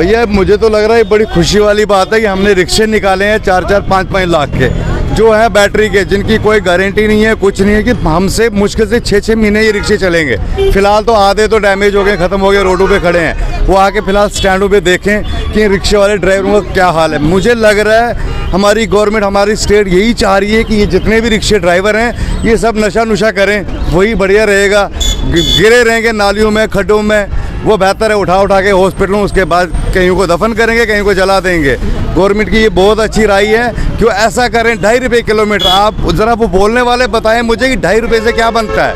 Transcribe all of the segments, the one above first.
भैया मुझे तो लग रहा है बड़ी खुशी वाली बात है कि हमने रिक्शे निकाले हैं 4-4, 5-5 लाख के, जो है बैटरी के, जिनकी कोई गारंटी नहीं है, कुछ नहीं है, कि हमसे मुश्किल से 6-6 महीने ये रिक्शे चलेंगे। फिलहाल तो आधे तो डैमेज हो गए, ख़त्म हो गए, रोडों पे खड़े हैं। वो आके फिलहाल स्टैंडों पे देखें कि रिक्शे वाले ड्राइवरों का क्या हाल है। मुझे लग रहा है हमारी गवर्नमेंट, हमारी स्टेट यही चाह रही है कि ये जितने भी रिक्शे ड्राइवर हैं ये सब नशा नुशा करें, वही बढ़िया रहेगा। गिरे रहेंगे नालियों में, खड्डों में, वो बेहतर है उठा के हॉस्पिटलों, उसके बाद कहीं को दफन करेंगे, कहीं को जला देंगे। गवर्नमेंट की ये बहुत अच्छी राय है कि वो ऐसा करें। 2.5 रुपये किलोमीटर, आप ज़रा वो बोलने वाले बताएं मुझे कि 2.5 रुपये से क्या बनता है।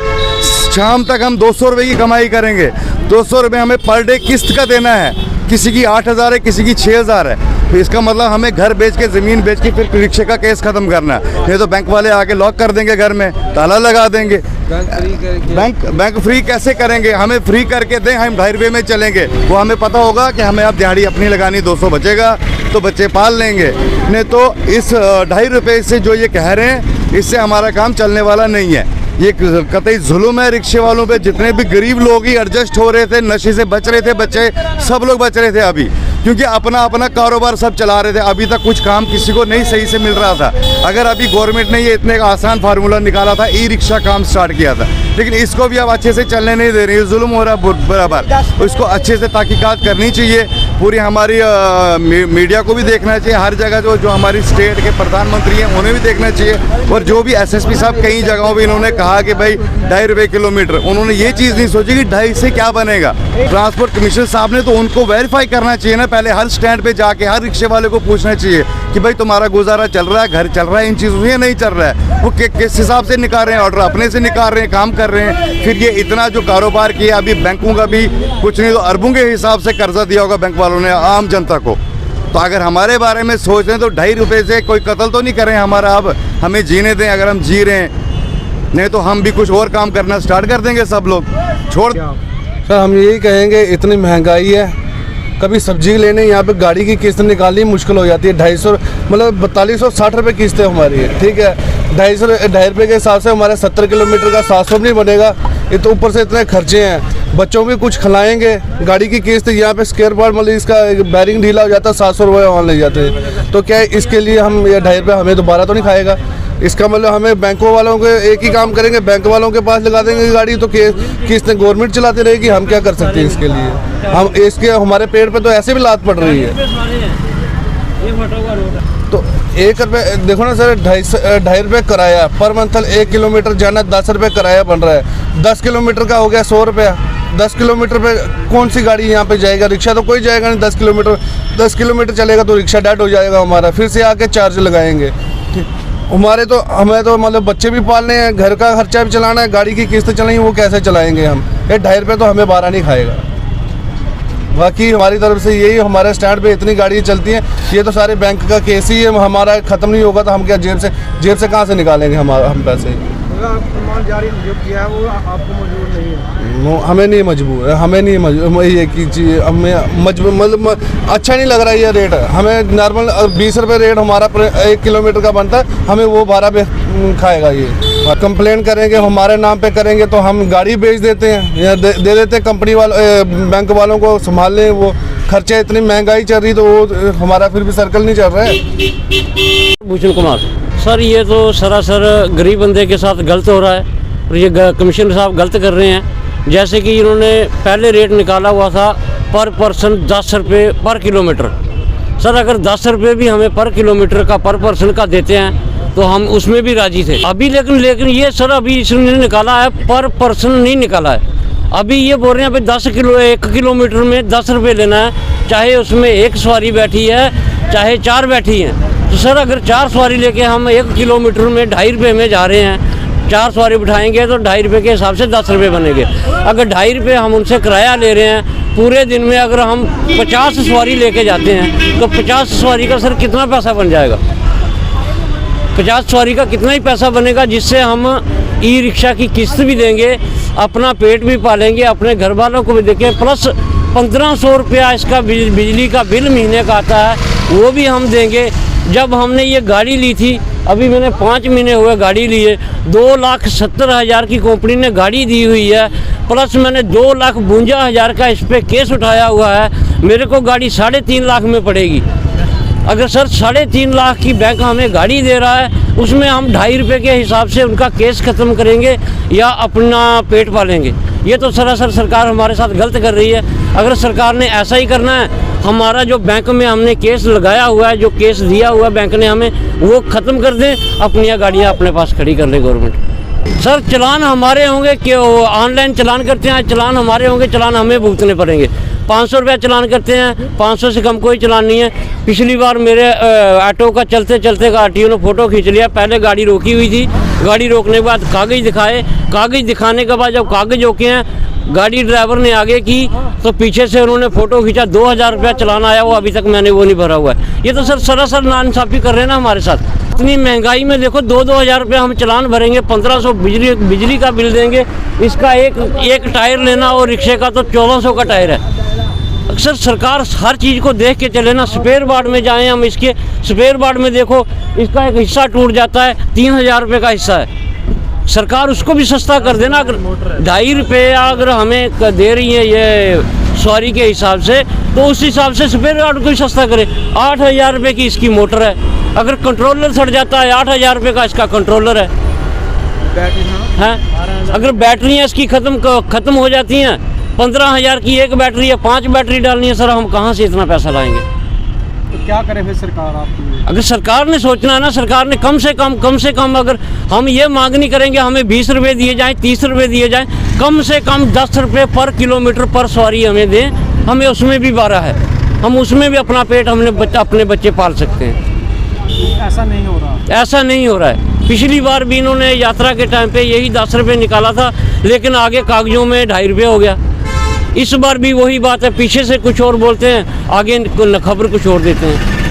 शाम तक हम 200 रुपये की कमाई करेंगे, 200 रुपये हमें पर डे किस्त का देना है। किसी की 8,000 है, किसी की 6,000 है। तो इसका मतलब हमें घर बेच के, ज़मीन बेच के फिर रिक्शे का केस ख़त्म करना है। नहीं तो बैंक वाले आके लॉक कर देंगे, घर में ताला लगा देंगे। बैंक फ्री कैसे करेंगे? हमें फ्री करके दें, हम 2.5 रुपये में चलेंगे। वो हमें पता होगा कि हमें अब दिहाड़ी अपनी लगानी, 200 बचेगा तो बच्चे पाल लेंगे। नहीं तो इस 2.5 रुपये से जो ये कह रहे हैं, इससे हमारा काम चलने वाला नहीं है। ये कतई जुल्म है रिक्शे वालों पे। जितने भी गरीब लोग ही एडजस्ट हो रहे थे, नशे से बच रहे थे बच्चे, सब लोग बच रहे थे अभी, क्योंकि अपना अपना कारोबार सब चला रहे थे। अभी तक कुछ काम किसी को नहीं सही से मिल रहा था। अगर अभी गवर्नमेंट ने ये इतने आसान फार्मूला निकाला था, ई रिक्शा काम स्टार्ट किया था, लेकिन इसको भी अब अच्छे से चलने नहीं दे रही है। जुल्म हो रहा है बराबर। इसको अच्छे से तहकीकात करनी चाहिए। पूरी हमारी मीडिया को भी देखना चाहिए, हर जगह जो हमारी स्टेट के प्रधानमंत्री हैं उन्हें भी देखना चाहिए। और जो भी SSP साहब कई जगहों पर इन्होंने कहा कि भाई 2.5 रुपये किलोमीटर, उन्होंने ये चीज़ नहीं सोची कि 2.5 से क्या बनेगा। ट्रांसपोर्ट कमिश्नर साहब ने तो उनको वेरीफाई करना चाहिए ना, पहले हर स्टैंड पे जाके हर रिक्शे वाले को पूछना चाहिए कि भाई तुम्हारा गुजारा चल रहा है, घर चल रहा है, इन चीज़ों से नहीं चल रहा है। वो किस हिसाब से निकाल रहे हैं ऑर्डर, अपने से निकाल रहे हैं, काम कर रहे हैं। फिर ये इतना जो कारोबार किया, अभी बैंकों का भी कुछ नहीं तो अरबों के हिसाब से कर्जा दिया होगा बैंक वालों ने आम जनता को। तो अगर हमारे बारे में सोच रहे हैं तो 2.5 रुपये से कोई कत्ल तो नहीं कर रहे हैं हमारा। अब हमें जीने दें, अगर हम जी रहे हैं, नहीं तो हम भी कुछ और काम करना स्टार्ट कर देंगे सब लोग। छोड़ सर, हम यही कहेंगे, इतनी महंगाई है, कभी सब्जी लेने यहाँ पे गाड़ी की किस्त निकालनी मुश्किल हो जाती है। 250, मतलब 4260 रुपये किस्त है हमारी, ठीक है। 2.5 रुपये के हिसाब से हमारे 70 किलोमीटर का 700 नहीं बनेगा। ये तो ऊपर से इतने खर्चे हैं, बच्चों भी कुछ खिलाएंगे, गाड़ी की किस्त, यहाँ पे स्केयर पार्ट मतलब इसका बैरिंग ढीला हो जाता है, 700 रुपये वहाँ ले जाते हैं। तो क्या है, इसके लिए हम ये 2.5 रुपये हमें दोबारा तो नहीं खाएगा। इसका मतलब हमें बैंकों वालों के एक ही काम करेंगे, बैंक वालों के पास लगा देंगे गाड़ी, तो किस्तें गवर्नमेंट चलाती रहेगी। हम क्या कर सकते हैं इसके लिए? हम इसके हमारे पेड़ पे तो ऐसे भी लात पड़ रही है। तो 1 रुपये देखो ना सर, 2.5 रुपये किराया पर मंथ, 1 किलोमीटर जाना 10 रुपये किराया बन रहा है। 10 किलोमीटर का हो गया 100 रुपया। 10 किलोमीटर पे कौन सी गाड़ी यहाँ पे जाएगा? रिक्शा तो कोई जाएगा नहीं। 10 किलोमीटर चलेगा तो रिक्शा डेड हो जाएगा हमारा, फिर से आके चार्ज लगाएंगे। हमें तो मतलब बच्चे भी पालने हैं, घर का खर्चा भी चलाना है, गाड़ी की किस्त चलाएंगे, वो कैसे चलाएंगे हम? ये 2.5 रुपये तो हमें 12 नहीं खाएगा। बाकी हमारी तरफ से यही, हमारे स्टैंड पे इतनी गाड़ियाँ चलती हैं, ये तो सारे बैंक का केस ही है। हमारा ख़त्म नहीं होगा तो हम क्या जेब से कहाँ से निकालेंगे हम पैसे? जारी जो किया है वो आपको मजबूर नहीं है? हमें नहीं मजबूर है, हमें नहीं मजबूर। ये की चीज़ हमें मजबूर, मतलब अच्छा नहीं लग रहा है ये रेट। हमें नॉर्मल 20 रुपये रेट हमारा 1 किलोमीटर का बनता है, हमें वो 12 पे खाएगा ये। कंप्लेन करेंगे, हमारे नाम पे करेंगे तो हम गाड़ी बेच देते हैं या दे देते हैं कंपनी वालों, बैंक वालों को संभाल लें। वो खर्चे, इतनी महंगाई चल रही तो वो हमारा फिर भी सर्कल नहीं चल रहा है। भूषण कुमार सर, ये तो सरासर गरीब बंदे के साथ गलत हो रहा है और ये कमिश्नर साहब गलत कर रहे हैं। जैसे कि इन्होंने पहले रेट निकाला हुआ था पर पर्सन 10 रुपये पर किलोमीटर। सर, अगर 10 रुपये भी हमें पर किलोमीटर का, पर पर्सन का देते हैं तो हम उसमें भी राजी थे अभी। लेकिन ये सर अभी इसने निकाला है पर पर्सन नहीं निकाला है। अभी ये बोल रहे हैं भाई 1 किलोमीटर में 10 रुपये लेना है, चाहे उसमें 1 सवारी बैठी है चाहे 4 बैठी हैं। तो सर अगर 4 सवारी लेके हम 1 किलोमीटर में 2.5 रुपये में जा रहे हैं, 4 सवारी बिठाएंगे तो 2.5 रुपये के हिसाब से 10 रुपये बनेंगे। अगर 2.5 रुपये हम उनसे किराया ले रहे हैं पूरे दिन में, अगर हम 50 सवारी लेके जाते हैं तो 50 सवारी का सर कितना पैसा बन जाएगा? 50 सवारी का कितना ही पैसा बनेगा, जिससे हम ई रिक्शा की किस्त भी देंगे, अपना पेट भी पालेंगे, अपने घर वालों को भी देंगे, प्लस 1500 रुपया इसका बिजली का बिल महीने का आता है, वो भी हम देंगे। जब हमने ये गाड़ी ली थी अभी मैंने 5 महीने हुए गाड़ी लिए, 2,70,000 की कंपनी ने गाड़ी दी हुई है, प्लस मैंने 2,52,000 का इस पर केस उठाया हुआ है। मेरे को गाड़ी 3.5 लाख में पड़ेगी। अगर सर 3.5 लाख की बैंक हमें गाड़ी दे रहा है, उसमें हम 2.5 रुपये के हिसाब से उनका केस ख़त्म करेंगे या अपना पेट पालेंगे? ये तो सरासर सरकार हमारे साथ गलत कर रही है। अगर सरकार ने ऐसा ही करना है, हमारा जो बैंक में हमने केस लगाया हुआ है, जो केस दिया हुआ है बैंक ने हमें, वो ख़त्म कर दें, अपनी गाड़ियाँ अपने पास खड़ी कर ले गवर्नमेंट। सर चलान हमारे होंगे कि ऑनलाइन चलान करते हैं, चलान हमारे होंगे, चलान हमें भुगतने पड़ेंगे। 500 रुपया चलान करते हैं, 500 से कम कोई चलान नहीं है। पिछली बार मेरे ऑटो का चलते चलते का आरटीओ ने फ़ोटो खींच लिया। पहले गाड़ी रोकी हुई थी, गाड़ी रोकने के बाद कागज़ दिखाए, कागज़ दिखाने के बाद जब कागज़ रोके हैं, गाड़ी ड्राइवर ने आगे की तो पीछे से उन्होंने फ़ोटो खींचा। 2,000 रुपया चलान आया, वो अभी तक मैंने वो नहीं भरा हुआ है। ये तो सर सरासर नाइंसाफ़ी कर रहे हैं ना हमारे साथ। इतनी महंगाई में देखो 2-2 हज़ार रुपये हम चलान भरेंगे, 1500 बिजली का बिल देंगे। इसका एक टायर लेना और रिक्शे का तो 1400 का टायर है। अक्सर सरकार हर चीज़ को देख के चले ना। स्पेयर पार्ट में जाएं हम, इसके स्पेयर पार्ट में देखो इसका एक हिस्सा टूट जाता है, 3,000 रुपये का हिस्सा है। सरकार उसको भी सस्ता कर देना। अगर 2.5 रुपया अगर हमें दे रही है ये सवारी के हिसाब से, तो उस हिसाब से स्पेयर पार्ट को भी सस्ता करे। 8,000 रुपये की इसकी मोटर है, अगर कंट्रोलर सड़ जाता है 8,000 रुपये का इसका कंट्रोलर है। अगर बैटरियाँ इसकी ख़त्म हो जाती हैं, 15,000 की एक बैटरी है, 5 बैटरी डालनी है, सर हम कहाँ से इतना पैसा लाएंगे? तो क्या करे फिर सरकार आपकी? अगर सरकार ने सोचना है ना, सरकार ने कम से कम अगर हम ये मांग नहीं करेंगे हमें 20 रुपये दिए जाएँ, 30 रुपये दिए जाएँ, कम से कम 10 रुपये पर किलोमीटर पर सवारी हमें दें। हमें उसमें भी 12 है, हम उसमें भी अपना पेट अपने बच्चे पाल सकते हैं। ऐसा नहीं हो रहा। ऐसा नहीं हो रहा है। पिछली बार भी इन्होंने यात्रा के टाइम पे यही 10 रुपये निकाला था, लेकिन आगे कागजों में 2.5 रुपये हो गया। इस बार भी वही बात है, पीछे से कुछ और बोलते हैं, आगे खबर कुछ और देते हैं।